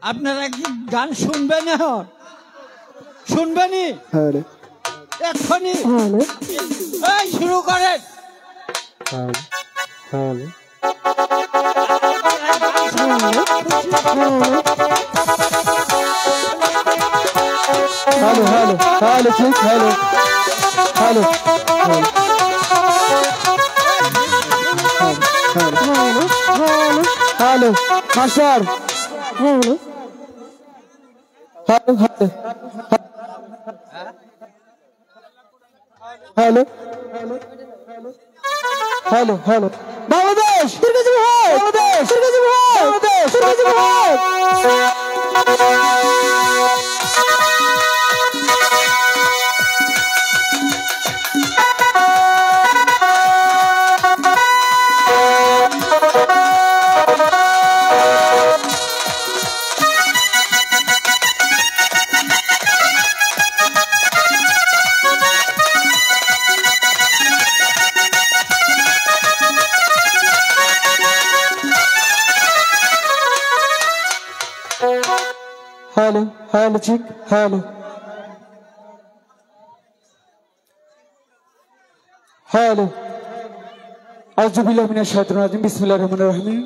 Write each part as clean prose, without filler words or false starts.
আপনারা কি গান শুনবেন এখন? শুনবেনি? এক্ষুনি শুরু করেন। হ্যালো হ্যালো হ্যালো ঠিক hello hello hello master hello hello hello hello hello Bangladesh Bangladesh hello hello ঠিক হ্যালো হ্যালো আউযুবিল্লাহি মিনাশ শাইতানির রাজিম বিসমিল্লাহির রহমানির রহিম।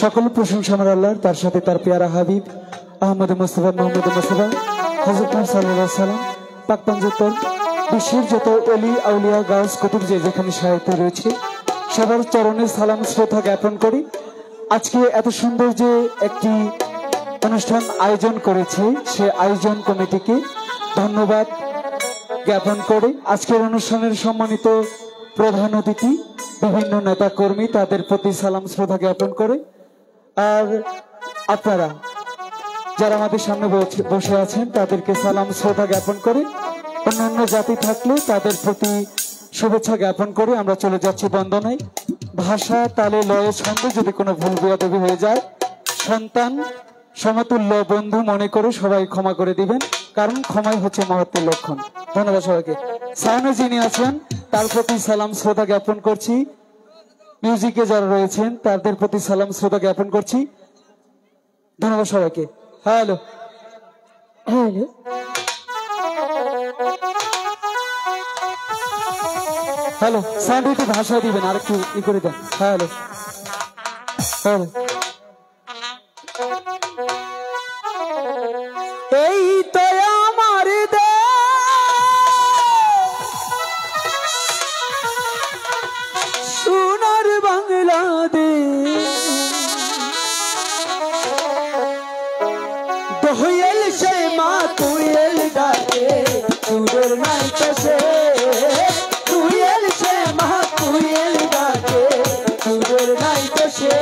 সকল প্রশংসা আমার আল্লাহর, তার সাথে তার পেয়ারা হাবিব আহমদ মুস্তাফা মোহাম্মদ মুস্তাফা হযরত সাল্লাল্লাহু আলাইহি সাল্লাম পাক পাঞ্জাতন বিশ্বের যত ওলি আউলিয়া গাউস কুতুব যে যেখানে সাহিত্য রয়েছে সবার চরণে সালাম শ্রদ্ধা জ্ঞাপন করি। আজকে এত সুন্দর যে একটি অনুষ্ঠান আয়োজন করেছে সে আয়োজন কমিটিকে ধন্যবাদ জ্ঞাপন করে আজকের অনুষ্ঠানের সম্মানিত প্রধান অতিথি বিভিন্ন নেতা কর্মী তাদের প্রতি সালাম শ্রদ্ধা জ্ঞাপন করে, আর আপনারা যারা আমাদের সামনে বসে আছেন তাদেরকে সালাম শ্রদ্ধা জ্ঞাপন করে অন্যান্য জাতি থাকলে তাদের প্রতি শুভেচ্ছা জ্ঞাপন করে আমরা চলে যাচ্ছি বন্দনায়। ভাষা তালে লয়ে ছন্দে যদি কোনো ভুল বেয়াদবি হয়ে যায় সন্তান সমতুল্য বন্ধু মনে করে সবাই ক্ষমা করে দিবেন, কারণ ক্ষমাই হচ্ছে মহত্বের লক্ষণ। ধন্যবাদ সবাইকে। সামনে যিনি আছেন তার প্রতি সালাম শ্রদ্ধা জ্ঞাপন করছি, মিউজিকে যারা রয়েছেন তাদের প্রতি সালাম শ্রদ্ধা জ্ঞাপন করছি। ধন্যবাদ সবাইকে। হ্যালো হ্যালো হ্যালো সাউন্ড একটু ভাষা দিবেন আর একটু ই করে দেন। হ্যালো হ্যালো এই তো আমার সোনার বাংলাদেশ, দোয়েল সে মা কোয়েল ডাকে সুরের নাই কাছে, কোয়েল সে মা কোয়েল ডাকে সুরের নাই কাছে।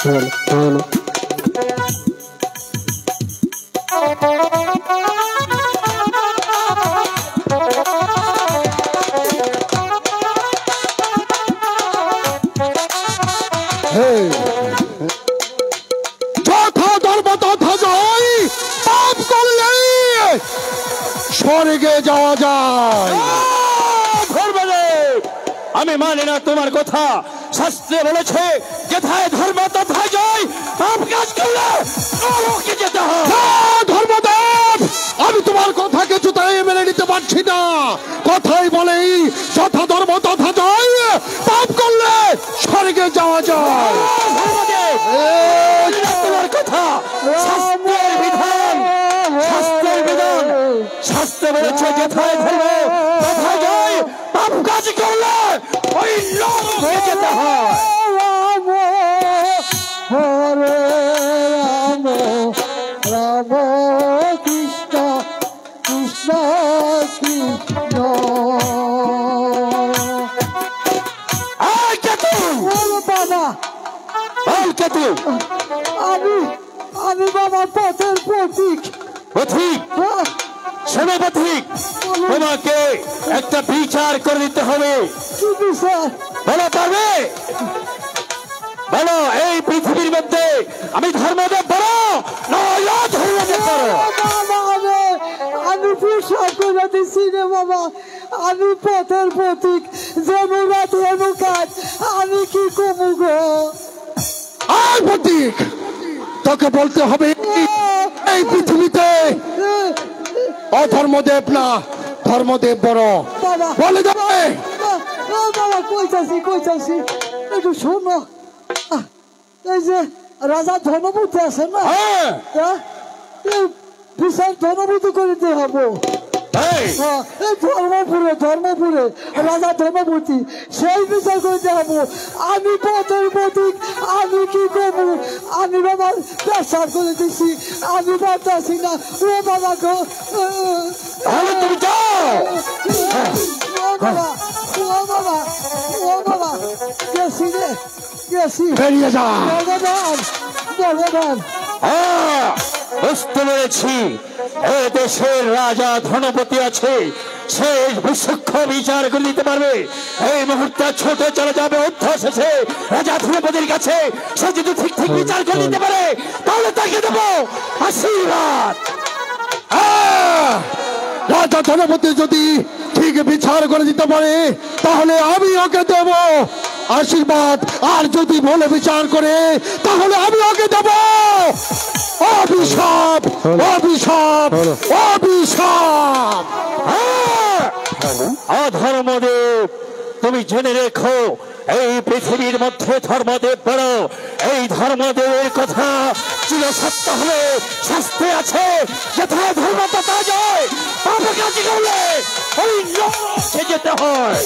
যথা ধর্ম তথা জয়, পাপ করলে স্বর্গে যাওয়া যায়। আমি মানি না তোমার কথা। শাস্ত্রে বলেছে যেথায় ধর্ম তথায় জয়, পাপ কাজ করলে নরকে যেতে হয়। ধর্মদেব, আমি তোমার কথা কিছুতেই মেনে নিতে পারছি না। কথাই বলে যথা ধর্ম তথা জয়, পাপ করলে স্বর্গে যাওয়া যায়। তোমার কথা শাস্ত্রের বিধান, শাস্ত্রের বিধান। শাস্ত্রে বলেছে যেথায় ধর্ম তথায় জয়, পাপ কাজ করলে ওই নরকে যেতে হয়। হরে রাম রাম কৃষ্ণ কৃষ্ণ কৃষ্ণ। বাবা আমি বাবা পথের প্রতীক। পথিক, শোনো পথিক, তোমাকে একটা বিচার করে দিতে হবে। কি বিচার? বলো পারবে? বলো, এই পৃথিবীর মধ্যে আমি ধর্মদেব বড় না ধর্মদেব বড়? আমি পোশাক করে দিচ্ছি রে বাবা, আমি পথের প্রতীক। যেমন কাজ, আমি কি কমু গো? আর প্রতীক, তোকে বলতে হবে এই পৃথিবীতে অধর্মদেব না ধর্মদেব বড়। বলে দেবে বাবা, কইতাছি একটু শোনো। এই যে রাজা ধনপতি আছে না, বিশাল ধনপতি করে দিতে হবে। ধর্মপুরে রাজা ধর্মপতি, সেই বিচার করতে হবে। আমি পথের প্রতীক, আমি কি করবো? আমি বাবা পেশাব করে দিচ্ছি, আমি পারতেছি না। ও বাবা গো, তুমি যাও। ও বাবা, ও বাবা, ও বাবা, গেছি রে, গেছি। বেরিয়ে যা। ভগবান, বুঝতে পেরেছি, এ দেশের রাজা ধনপতি আছে, সে বিচক্ষণ বিচার করে দিতে পারবে। এই মুহূর্তে ছোটে চলে যাবে অধ্যশেষে রাজা ধনপতির কাছে। সে যদি ঠিক ঠিক বিচার করে দিতে পারে, তাহলে তাকে দেবো আশীর্বাদ। রাজা ধনপতি যদি ঠিক বিচার করে দিতে পারে, তাহলে আমি ওকে দেব আশীর্বাদ। আর যদি ভুলে বিচার করে, তাহলে আমি ওকে দেব অভিশাপ, অভিশাপ, অভিশাপ। ধর্মদেব, তুমি জেনে রেখো, এই পৃথিবীর মধ্যে ধর্মদেব বড়। এই ধর্মদেবের কথা চিরসত্য হলে শাস্ত্রে আছে, যেথায় ধর্ম তথা যায়, পাপ কাজ করলে ওই নরকে যেতে হয়।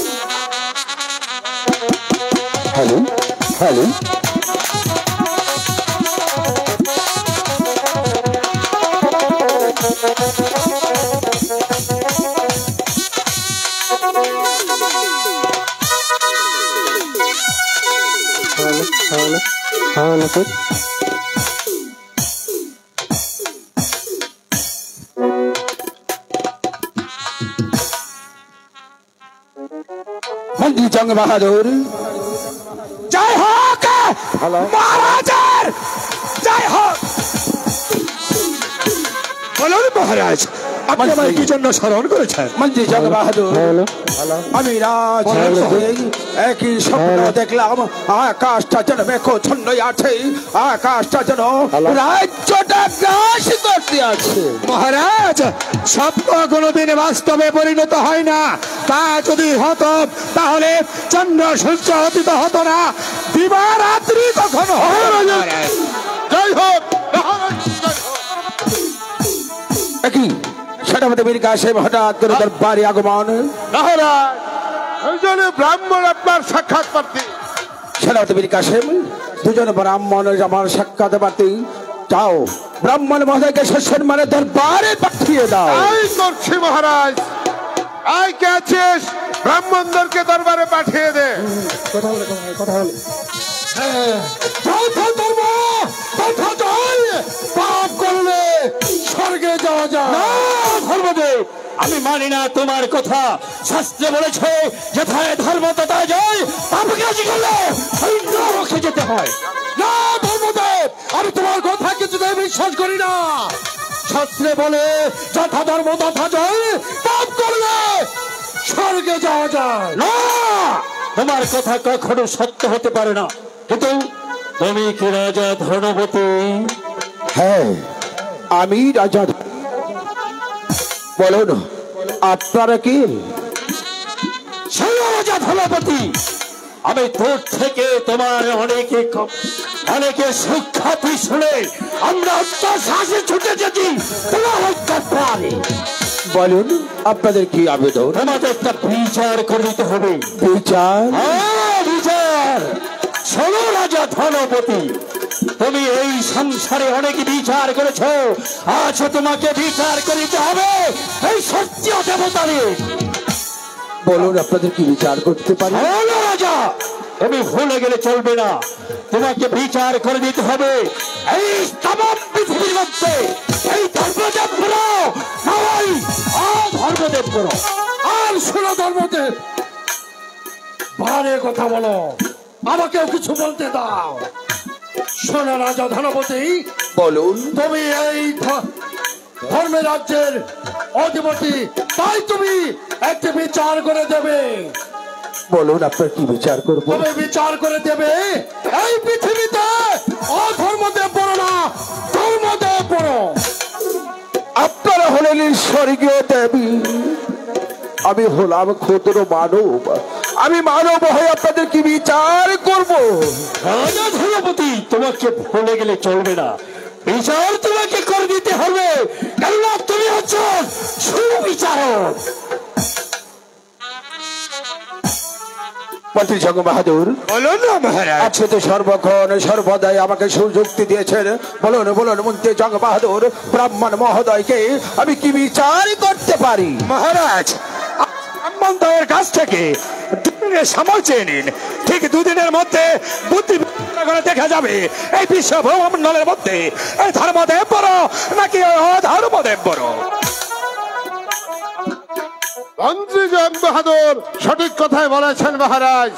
হ্যালো হ্যালো, মন্ত্রী জং বাহাদুর, জয় হোক মহারাজের, জয় হোক। বলুন মহারাজ, আপনি আমায় কি জন্য স্মরণ করেছেন? মন্ত্রী জং বাহাদুর, আমি রাজ একই স্বপ্ন দেখলাম। আকাশটা যেন মেঘচ্ছন্ন আছে, আকাশটা যেন রাজ্যটা গ্রাস করতে আছে। মহারাজ, স্বপ্ন কোনোদিন বাস্তবে পরিণত হয় না। তা যদি হতো, তাহলে চন্দ্র সূর্য অতীত হতো না, দিবারাত্রি কখনো হয় না। জয় হোক একই সেনাপতি বীর কাসেম হঠাৎ করে দরবারে আগমন। মহারাজ, দুজনে ব্রাহ্মণ আপনার সাক্ষাৎ প্রার্থী। সেনাপতি বীর কাসেম, দুজন ব্রাহ্মণ আমার সাক্ষাৎ প্রার্থী। যাও, ব্রাহ্মণ মহোদয়কে সসম্মানে দরবারে পাঠিয়ে দাও। এই করছি মহারাজ। আই কে আছিস, ব্রাহ্মণদেরকে দরবারে পাঠিয়ে দে। যথা ধর্ম কথা যায়, পাপ করলে স্বর্গে যাওয়া যায়। না ধর্মদেব, আমি মানি না তোমার কথা। শাস্ত্রে বলেছে যেথায় ধর্ম তথায় যায়, পাপ কাজ করলে নরকে যেতে হয়। না ধর্মদেব, আমি তোমার কথা কিছুতেই বিশ্বাস করি না। শাস্ত্রে বলে যথা ধর্ম তথা জয়, পাপ করলে স্বর্গে যাওয়া যায়। না, তোমার কথা কখনো সত্য হতে পারে না। কিন্তু তুমি কি রাজা ধনপতি? হ্যাঁ, আমি রাজা। বলুন আপনারা কি? রাজা ধনপতি, আমি তোর থেকে তোমার অনেকে সুখ্যাতি শুনে আমরা অত্যাচারে ছুটে যেতে তোমার হত্যা পারি। বলুন আপনাদের কি আবেদন? আমাদের একটা বিচার করে দিতে হবে। বিচার? বিচার। শোনো রাজা ধনপতি, তুমি এই সংসারে অনেক বিচার করেছ, আজ তোমাকে বিচার করিতে হবে এই সত্য দেবতারে। বলুন আপনাদের কি বিচার করতে পারি? রাজা, তুমি ভুলে গেলে চলবে না, তোমাকে বিচার করে দিতে হবে এই তামাম পৃথিবীর মধ্যে এই ধর্মদেব বলো নাই ধর্মদেব বলো। আর শোনো ধর্মদেব, বারে কথা বলো, আমাকেও কিছু বলতে দাও। শোনো রাজা ধনপতি, বলুন তুমি এই ধর্মের রাজ্যের অধিপতি, তাই তুমি একটি বিচার করে দেবে। বলুন আপনার কি বিচার করবো? তুমি বিচার করে দেবে এই পৃথিবীতে অধর্মদেব বড় না ধর্মদেব বড়। আপনারা হলেন স্বর্গীয় দেবী, আমি হলাম ক্ষুদ্র মানব। আমি মানব হয়ে আপনাদের কি বিচার করব? রাজা ধনপতি, তোমাকে ভুলে গেলে চলবে না, বিচার তোমাকে করে দিতে হবে, কেননা তুমি হচ্ছ সুবিচারক। মন্ত্রী জঙ্গ বাহাদুর, বলুন না মহারাজ। আপনি তো সর্বক্ষণ সর্বদাই আমাকে সুযুক্তি দিয়েছেন। বলুন বলুন মন্ত্রী জঙ্গ বাহাদুর, ব্রাহ্মণ মহোদয়কে আমি কি বিচার করতে পারি? মহারাজ, ব্রাহ্মণদের কাছ থেকে দুদিনের সময় চেয়ে নিন। ঠিক দুদিনের মধ্যে বুদ্ধি করে দেখা যাবে এই বিশ্ব ভূমণ্ডলের মধ্যে এই ধর্মদেব বড় নাকি অধর্মদেব বড়। মন্ত্রী জঙ্গ বাহাদুর সঠিক কথাই বলেছেন মহারাজ।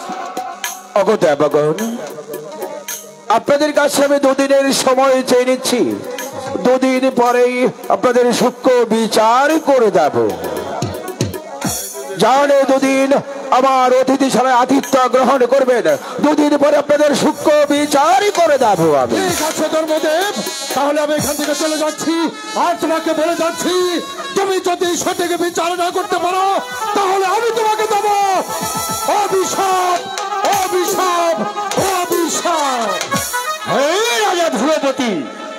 ওগো দেবগণ, আপনাদের কাছে আমি দুদিনের সময় চেয়ে নিচ্ছি। দুদিন পরেই আপনাদের সূক্ষ্ম বিচার করে দেব। জানে দুদিন আমার অতিথিশালায় আতিথ্য গ্রহণ করবেন, দুদিন পরে আপনাদের সূক্ষ্ম বিচার করে দেব আমি। ঠিক আছে ধর্মদেব, তাহলে আমি এখান থেকে চলে যাচ্ছি। আর তোমাকে বলে যাচ্ছি, তুমি যদি সঠিক বিচার না করতে পারো তাহলে আমি তোমাকে দেব অভিশাপ, অভিশাপ, অভিশাপ। রাজা ধনপতি,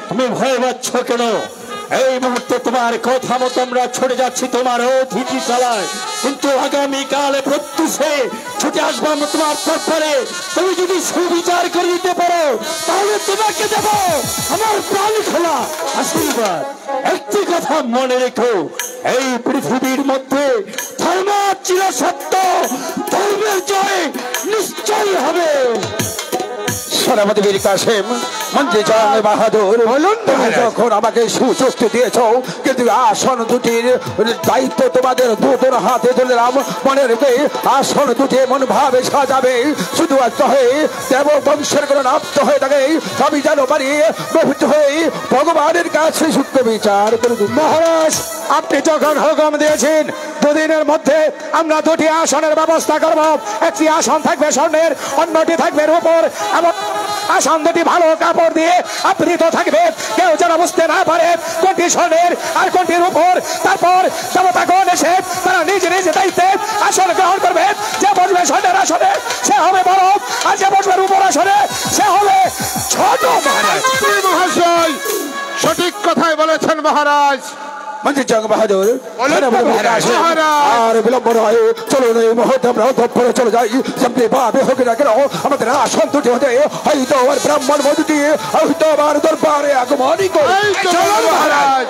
তুমি ভয় পাচ্ছ কেন? এই মুহূর্তে তোমার কথা মতো আমরা ছুটে যাচ্ছি তোমার অতিথিশালায়, কিন্তু আগামীকালে প্রত্যুষে ছুটে আসবাম তোমার দরবারে। তুমি যদি সুবিচার করে দিতে পারো তাহলে তোমাকে দেব আমার প্রাণ খোলা আশীর্বাদ। একটি কথা মনে রেখো, এই পৃথিবীর মধ্যে ধর্ম চিরসত্য, ধর্মের জয় নিশ্চয়ই হবে। সেনাপতি বীর কাসেম, মন্ত্রী জঙ্গ বাহাদুর, তুমি যখন আমাকে সুযুক্তি দিয়েছ, কিন্তু আসন দুটির দায়িত্ব তোমাদের দুটোর হাতে দিলাম। মনে রেখে আসন দুটি এমন ভাবে সাজাবে শুধু হয়ে দেব বংশের কোন নাপ্ত হয়ে থাকে, আমি যেন পারি প্রভৃত হয়ে ভগবানের কাছে সূক্ষ্ম বিচার করে দিই। মহারাজ, আপনি যখন হুকুম দিয়েছেন দুদিনের মধ্যে আমরা দুটি আসনের ব্যবস্থা করব। একটি আসন থাকবে স্বর্ণের, অন্যটি থাকবে রূপোর, এবং আসন দুটি ভালো কাপড় দিয়ে আবৃত থাকবে, কেউ যেন বুঝতে না পারে কোনটি স্বর্ণের আর কোনটি রূপোর। তারপর দেবতাগণ এসে তারা নিজ নিজ দায়িত্বে আসন গ্রহণ করবে। যে বসবে স্বর্ণের আসনে সে হবে বড়, আর যে বসবে রূপোর আসনে সে হবে ছোট। মহাশয় সঠিক কথাই বলেছেন মহারাজ। মন্ত্রী জঙ্গ বাহাদুর, আর বিলম্ব নয়, চলুন এই মুহূর্তে আমরা অন্তঃপুরে চলে যাই। যেমনি ভাবে হোক না কেন আমাদের আসন দুটি হতে হয়তো আমার ব্রাহ্মণ মধুটি হয়তো আমার দরবারে আগমনই করে। মহারাজ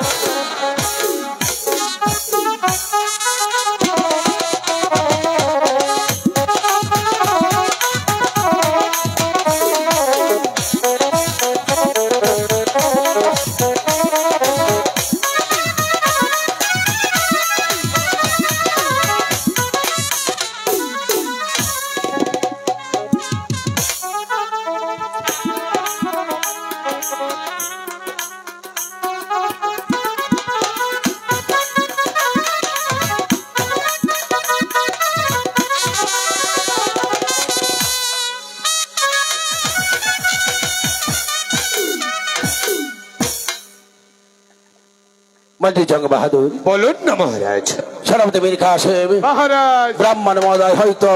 মন্ত্রী জং বাহাদুর, বলুন না মহারাজ। সেনাপতি মীর কাসেম, মহারাজ ব্রাহ্মণ মহোদয় হয়তো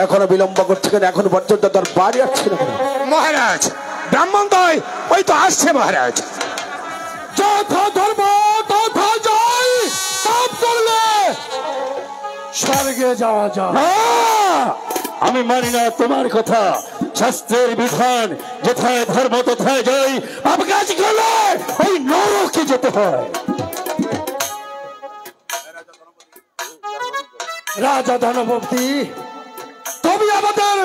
এখনো বিলম্ব করছে কেন, এখন পর্যন্ত তার বাড়ি আসছে না কেন? মহারাজ ব্রাহ্মণ দয় ওই তো আসছে মহারাজ। যথা ধর্ম তথা জয়, পাপ করলে স্বর্গে যাওয়া যায়। আমি মানি না তোমার কথা। শাস্ত্রের বিধান যেথায় ধর্ম তথায় জয়, পাপ কাজ করলে ওই নরকে যেতে হয়। রাজা ধনপতি, তুমি আমাদের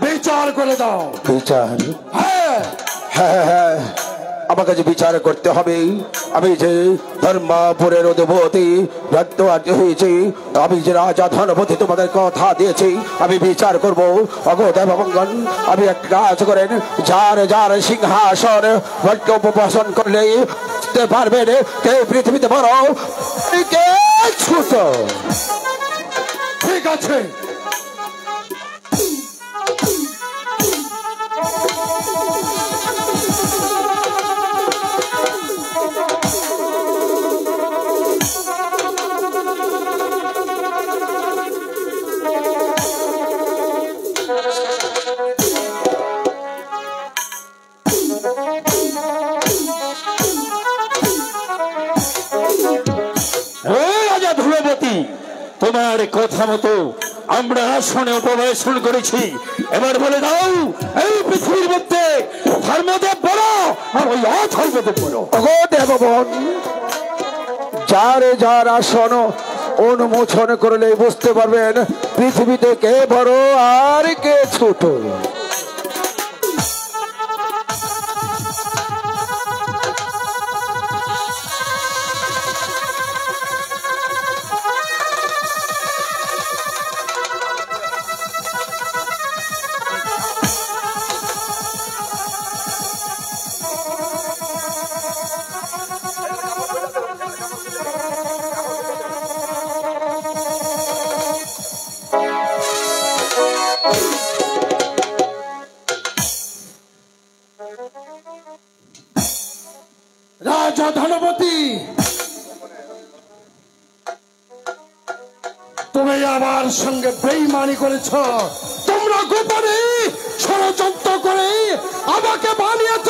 বিচার করে দাও। বিচার? হ্যাঁ হ্যাঁ হ্যাঁ, আমাকে যে বিচার করতে হবে। আমি যে ধর্মপুরের অধিপতি রাজ্য হয়েছি, আমি যে রাজা ধনপতি তোমাদের কথা দিয়েছি, আমি বিচার করবো। অগদেবঙ্গন, আমি এক কাজ করেন, যার যার সিংহাসন উপবাসন করলে বুঝতে পারবেন কে পৃথিবীতে বড় কে ছোট। ঠিক আছে। রাজা ধ্রুবতী, তোমার কথা মতো আমরা আসনে উপবেশন করেছি। এবার বলে দাও, এই পৃথিবীর মধ্যে ধর্মদেব বড় আর ওই অধর্মদেব বড়? দেবগণ, যার যার আসন অনুমোচন করলে বুঝতে পারবেন পৃথিবীতে কে বড় আর কে ছোট। রাজা ধনপতি, তুমি আমার সঙ্গে বেইমানি করেছ। তোমরা গোপনে ষড়যন্ত্র করে আমাকে বানিয়েছ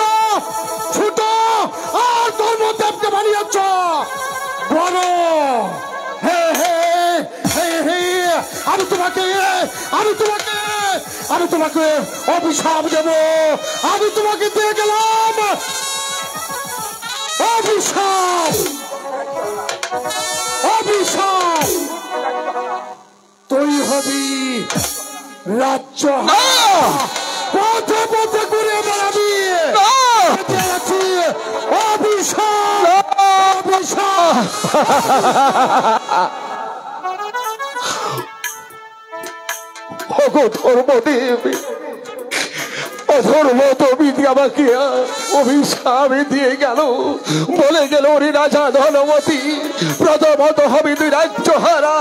ছোট, আর ধর্মদেবকে বানিয়েছ বড়। হে হে হে হে, আমি তোমাকে অভিশাপ দেব। আমি তোমাকে দিয়ে গেলাম অভিশাপ। অভিশাপ, তুই হবি রাজ্য পথে পথে ঘুরে বেড়াবি। অভিশাপ, অভিশাপ। ধর্মদেব, অধর্মবিধি আমাকে অভিশাপ দিয়ে গেল, বলে গেল ওরে রাজা ধনপতি, প্রথমত হবে তুই রাজ্য হারা,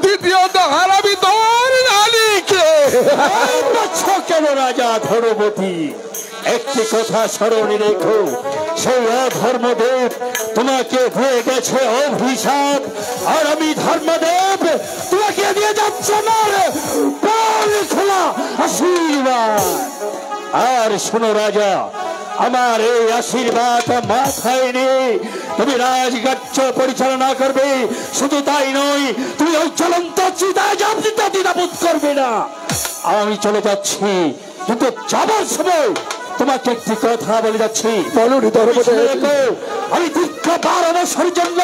দ্বিতীয়ত হারাবি তোর নারীকে। কেন রাজা ধনপতি, একটি কথা স্মরণে রেখো, সেই অধর্মদেব তোমাকে দিয়ে গেছে অভিশাপ, আর আমি ধর্মদেব তোমাকে দিয়ে যাচ্ছে আমার খোলা আশীর্বাদ। আর শোনো রাজা, আমার এই আশীর্বাদ মাথায় নিয়ে তুমি রাজকার্য পরিচালনা করবে। শুধু তাই নয়, তুমি ওই চলন্ত চিতায় দ্বিধাবোধ করবে না। আমি চলে যাচ্ছি, কিন্তু যাবার সময় তোমাকে একটি কথা বলে যাচ্ছি। বলুন ধর্মদেব। আমি দীর্ঘ 12 বছরের জন্য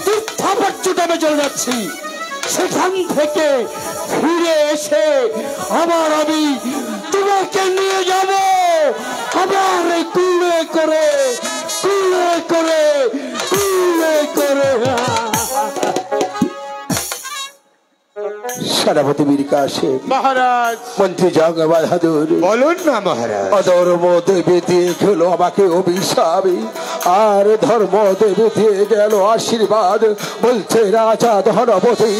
তীর্থ পর্যটনে চলে যাচ্ছি। সেখান থেকে ফিরে এসে আবার আমি তোমাকে নিয়ে যাব আবার কুলে করে কুলে করে কুলে করে। সেনাপতি মীর কাসেম, মহারাজ। মন্ত্রী জং বাহাদুর, বলুন না মহারাজ। অধর্মদেব দিয়ে গেল আমাকে অভিশাপ, আর ধর্মদেব দিয়ে গেল আশীর্বাদ। বলছে রাজা ধনপতি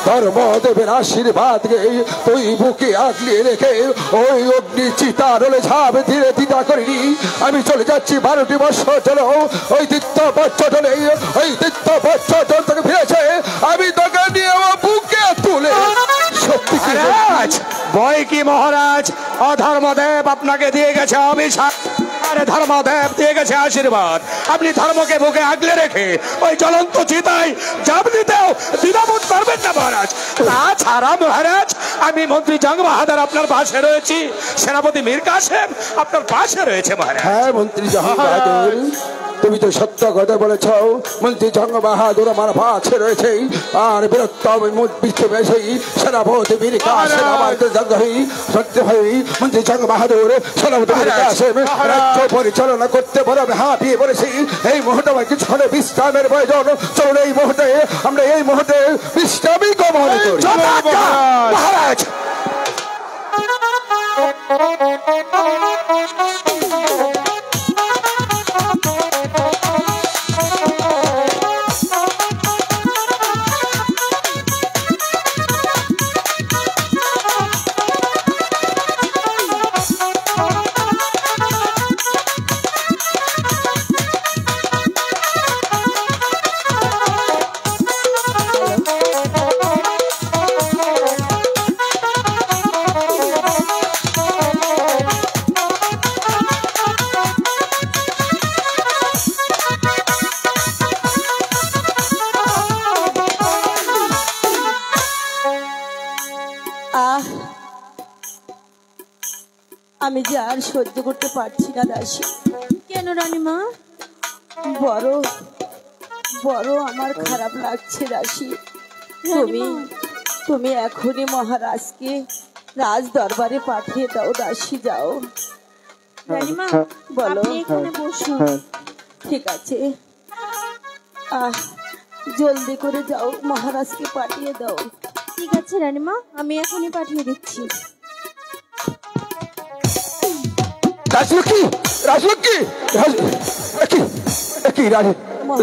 ধর্মদেবের আশীর্বাদকে তুই বুকে আগলিয়ে রেখে ওই অগ্নি চিতারলে ঝাঁপ ধীরে দিদা করিনি। আমি চলে যাচ্ছি 12টি বছর চলো ওই তীর্থ পর্যটনে, ওই তীর্থ পর্যটন থেকে ফিরেছে আমি তোকে নিয়ে আমার বুকে তুলে। সত্যি কি বই কি মহারাজ, অধর্মদেব আপনাকে দিয়ে গেছে অভিশাপ, ধর্মদেব দিয়ে গেছে আশীর্বাদ। আপনি ধর্মকে বুকে আগলে রেখে ওই জ্বলন্ত চিতায় জাপ দিতেও দ্বিধাবোধ করবেন না মহারাজ। তাছাড়া মহারাজ আমি মন্ত্রী জং বাহাদুর আপনার পাশে রয়েছি, সেনাপতি মীর কাসেম আপনার পাশে রয়েছে মহারাজ। হ্যাঁ মন্ত্রী জং বাহাদুর, তুমি তো সত্য কথা বলেছ। মন্ত্রী জং বাহাদুর আমার পাশে রয়েছে, আর বীরত্তম বিশ্ববেশী সেনাপতি মীর কাসেম আমার সত্য হই। মন্ত্রী জং বাহাদুর সেনাপতি মীর কাসেম রাজ্য পরিচালনা করতে বড় আমি হাঁপিয়ে পড়েছি। এই মুহূর্তে আমার কিছুক্ষণে বিশ্রামের প্রয়োজন। চলুন এই মুহূর্তে আমরা এই মুহূর্তে বিশ্রামই গমন করি মহারাজ। আমি যে আর সহ্য করতে পারছি না দাসী। কেন রানীমা? বড় বড় আমার খারাপ লাগছে দাসী। তুমি এখনই মহারাজকে রাজ দরবারে পাঠিয়ে দাও দাসী। যাও রানীমা, বলো। আপনি এখানে বসুন। ঠিক আছে, জলদি করে যাও, মহারাজকে পাঠিয়ে দাও। ঠিক আছে রানীমা, আমি এখনই পাঠিয়ে দিচ্ছি। রাজলক্ষ্মী, রাজলক্ষ্মী,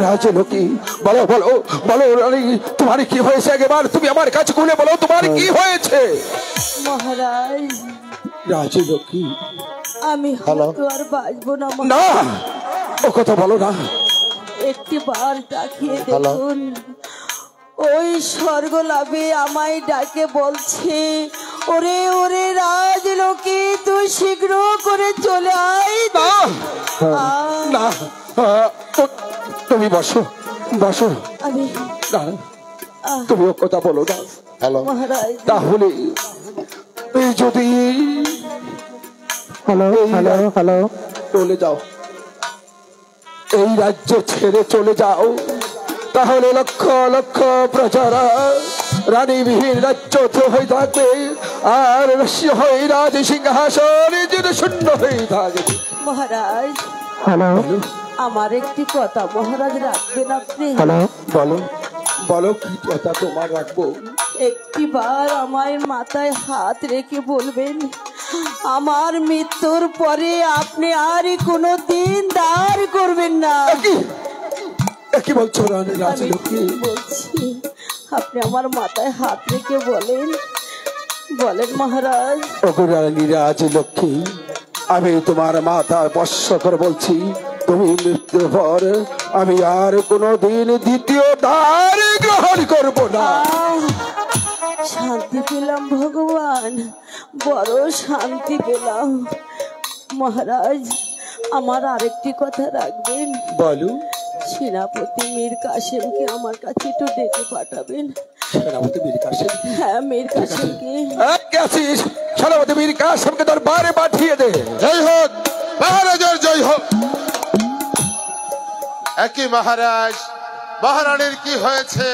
রাজলক্ষ্মী, বলো বলো বলো রানী, তোমার কি হয়েছে? একবার তুমি আমার কাছে খুলে বলো তোমার কি হয়েছে। মহারাজ, রাজলক্ষ্মী, আমি হয়তো আর বাঁচবো না। না, ও কথা বলো না। একটি বার ডাকিয়ে দেখুন, ওই স্বর্গলাভে আমায় ডাকে বলছে, ওরে ওরে রাজলক্ষ্মী, তুই শীঘ্র করে চলে আয়। না, তুমি বসো বসো। আমি তুমি ও কথা বলো না। মহারাজ, তাহলে যদি চলে যাও, এই রাজ্য ছেড়ে চলে যাও, তাহলে লক্ষ লক্ষ প্রজারা রানীবিহীন রাজ্য হয়ে থাকবে, আর হয়ে রাজ সিংহাসন শূন্য হয়ে থাকবে। মহারাজ, আমার একটি কথা মহারাজ রাখবেন আপনি? বলো বলো, কি কথা তোমার রাখবো? একটি বার আমার মাথায় হাত রেখে বলবেন, আমার মৃত্যুর পরে আপনি আর কোনো দিন দাঁড় করবেন না। কি বলছো রাজলক্ষ্মী? বলছি, আপনি আমার মাথায় হাত রেখে বলেন, বলেন মহারাজ। রানী রাজলক্ষ্মী, আমি তোমার মাথা স্পর্শ করে বলছি, তুমি মৃত্যুর পর আমি আর কোনোদিন দ্বিতীয় দ্বার গ্রহণ করব না। শান্তি পেলাম ভগবান, বড় শান্তি পেলাম। মহারাজ, আমার আরেকটি কথা রাখবেন। বলো। সেনাপতি মীর কাসেমকে আমার কাছে একটু ডেকে পাঠাবেন। সেনাপতি মীর কাসেম? হ্যাঁ, মীর কাসেমকে। সেনাপতি মীর কাসেমকে দরবারে পাঠিয়ে দে। জয় হোক মহারাজের, জয় হোক। একই মহারাজ, মহারানীর কি হয়েছে?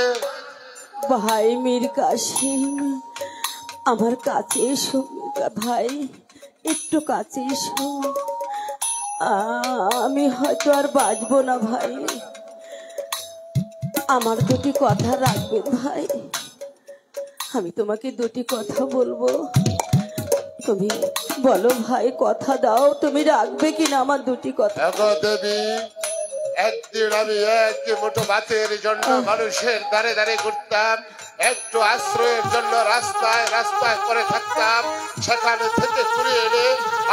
ভাই মীর কাসেম, আমার কাছে এসো ভাই, একটু কাছে এসো। আমি হয়তো আর বাঁচবো না ভাই, আমার দুটি কথা রাখবেন ভাই। আমি তোমাকে দুটি কথা বলবো, তুমি বলো ভাই, কথা দাও, তুমি রাখবে কিনা আমার দুটি কথা? দেবী, একদিন আমি এক মুঠো ভাতের জন্য মানুষের দ্বারে দ্বারে ঘুরতাম, একটু আশ্রয়ের জন্য রাস্তায় রাস্তায় করে থাকতাম। সেখানে থেকে ঘুরে এনে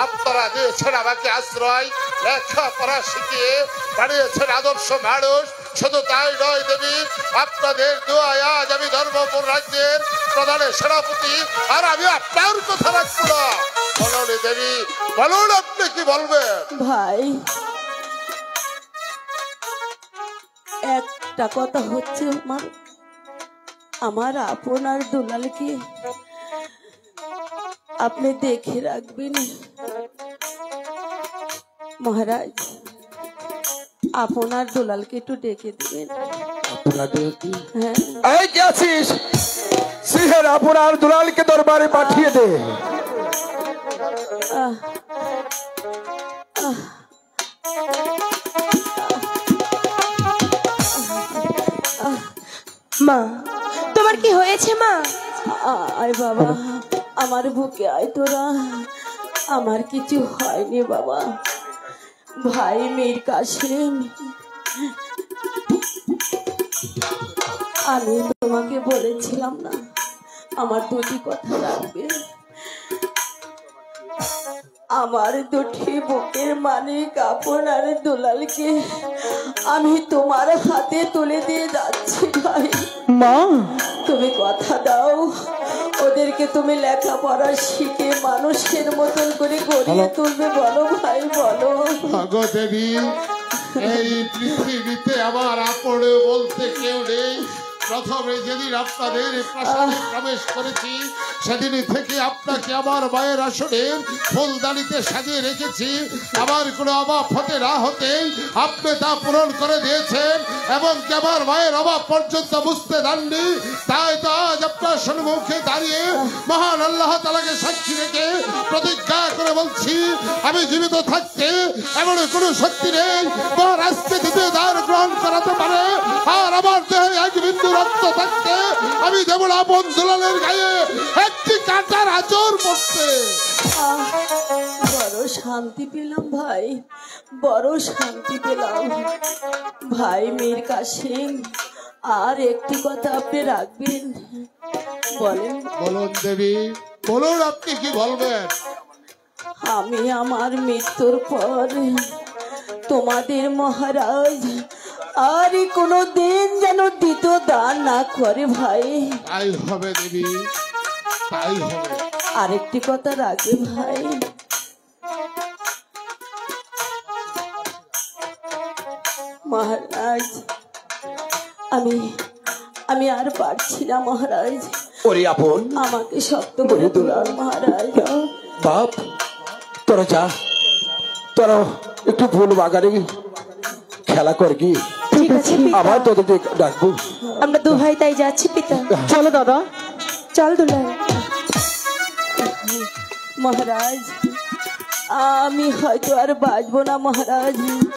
আপনারা দিয়েছেন আমাকে আশ্রয়, লেখাপড়া শিখিয়ে বানিয়েছেন আদর্শ মানুষ। শুধু তাই নয় দেবী, আপনাদের দোয়ায় আজ আমি ধর্মপুর রাজ্যের প্রধানের সেনাপতি, আর আমি আপনার কথা রাখবো না। বলুন দেবী, বলুন আপনি কি বলবেন? ভাই, একটা কথা হচ্ছে, আমার আপনার দুলালকে আপনি দেখে রাখবেন। মহারাজ, আপনার দুলালকে একটু ডেকে দিবেন। হ্যাঁ, এই যে আছিস, সিংহের আপনার দুলালকে দরবারে পাঠিয়ে দে। আহ, আহ, মা, তোমার কি হয়েছে মা? আয় বাবা, আমার বুকে আয় তোরা। আমার কিছু হয়নি বাবা। ভাই মীর কাসেম, আমি তোমাকে বলেছিলাম না, আমার দুটি কথা রাখবে। আমার দুটি বুকের মানিক আপনার দুলালকে আমি তোমার হাতে তুলে দিয়ে যাচ্ছি ভাই। মা, তুমি কথা দাও, ওদেরকে তুমি লেখাপড়া শিখে মানুষের মতন করে গড়িয়ে তুলবে। বলো ভাই, বলো। গো দেবী, এই পৃথিবীতে আমার আপনে বলতে কেউ নেই। প্রথমে যেদিন আপনাদের প্রাসাদে প্রবেশ করেছি, সেদিন থেকে আপনাকে আমার মায়ের আসনে ফুলদানিতে সাজিয়ে রেখেছি। আমার কোনো অভাব হতে না হতেই আপনি তা পূরণ করে দিয়েছেন, এবং আমার মায়ের অভাব পর্যন্ত বুঝতে দেননি। তাই তো আজ আপনার সম্মুখে দাঁড়িয়ে মহান আল্লাহ তাআলাকে সাক্ষী রেখে প্রতিজ্ঞা করে বলছি, আমি জীবিত থাকতে এমন কোনো শক্তি নেই মহারাজকে দ্বিতীয় দ্বার গ্রহণ করাতে পারে। আর আমার দেহে এক বিন্দু রক্ত থাকতে আমি দেব না আপন দুলালের গায়ে একটি কাঁটার আঁচড় পড়তে। বড় শান্তি পেলাম ভাই, বড় শান্তি পেলাম ভাই মীর কাসেম। আর একটি কথা আপনি রাখবেন, বলেন। বলুন দেবী, বলুন আপনি কি বলবেন? আমি আমার মৃত্যুর পর তোমাদের মহারাজ আর কোনো দিন যেন দ্বিতীয় দান না করে ভাই। তাই হবে দেবী, তাই হবে। আরেকটি কথা রাখবে ভাই, মহারাজ আমি আর পারছি না মহারাজ, ওরে আপন, আমাকে শক্ত করে তোলার মহারাজ। বাপ, তোরা যা, তোরা একটু ফুল বাগানে খেলা কর গিয়ে, ঠিক আছে পিতা, আবার তোদের ডাকবো। আমরা দু ভাই তাই যাচ্ছি পিতা। চলো দাদা। চল দুলাল। মহারাজ, আমি হয়তো আর বাঁচবো না মহারাজ।